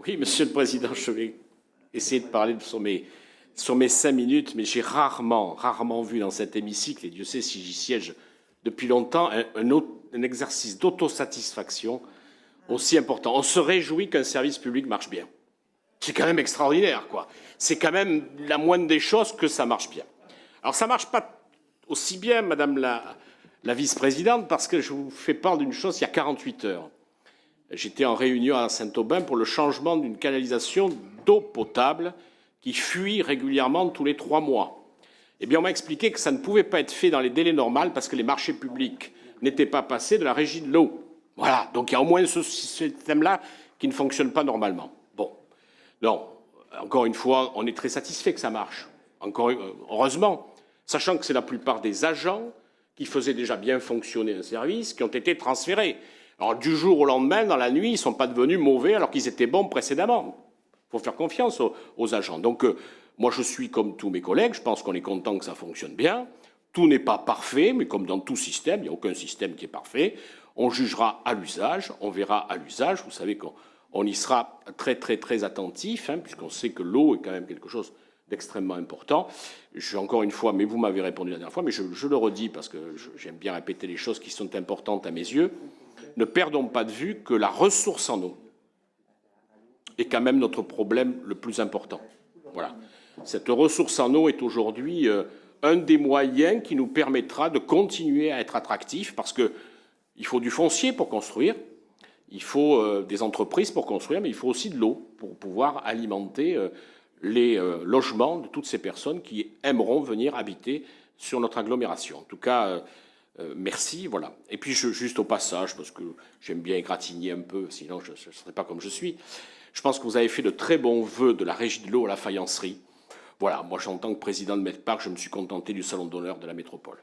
Oui, Monsieur le Président, je vais essayer de parler sur mes 5 minutes, mais j'ai rarement vu dans cet hémicycle, et Dieu sait si j'y siège depuis longtemps, un exercice d'autosatisfaction aussi important. On se réjouit qu'un service public marche bien. C'est quand même extraordinaire, quoi. C'est quand même la moindre des choses que ça marche bien. Alors ça marche pas aussi bien, Madame la vice-présidente, parce que je vous fais part d'une chose il y a 48 heures. J'étais en réunion à Saint-Aubin pour le changement d'une canalisation d'eau potable qui fuit régulièrement tous les 3 mois. Eh bien, on m'a expliqué que ça ne pouvait pas être fait dans les délais normaux parce que les marchés publics n'étaient pas passés de la régie de l'eau. Voilà, donc il y a au moins ce système-là qui ne fonctionne pas normalement. Bon, non, encore une fois, on est très satisfait que ça marche. Encore heureusement, sachant que c'est la plupart des agents qui faisaient déjà bien fonctionner un service qui ont été transférés. Alors, du jour au lendemain, dans la nuit, ils ne sont pas devenus mauvais alors qu'ils étaient bons précédemment. Il faut faire confiance aux agents. Donc, moi, je suis comme tous mes collègues. Je pense qu'on est content que ça fonctionne bien. Tout n'est pas parfait, mais comme dans tout système, il n'y a aucun système qui est parfait. On jugera à l'usage, on verra à l'usage. Vous savez qu'on y sera très attentif, hein, puisqu'on sait que l'eau est quand même quelque chose d'extrêmement important. Encore une fois, mais vous m'avez répondu la dernière fois, mais je le redis parce que j'aime bien répéter les choses qui sont importantes à mes yeux. Ne perdons pas de vue que la ressource en eau est quand même notre problème le plus important. Voilà. Cette ressource en eau est aujourd'hui un des moyens qui nous permettra de continuer à être attractifs parce qu'il faut du foncier pour construire, il faut des entreprises pour construire, mais il faut aussi de l'eau pour pouvoir alimenter les logements de toutes ces personnes qui aimeront venir habiter sur notre agglomération. En tout cas, merci, voilà. Et puis, juste au passage, parce que j'aime bien égratigner un peu, sinon je ne serais pas comme je suis, je pense que vous avez fait de très bons vœux de la Régie de l'eau à la faïencerie. Voilà, moi, en tant que président de Medpark, je me suis contenté du salon d'honneur de la métropole.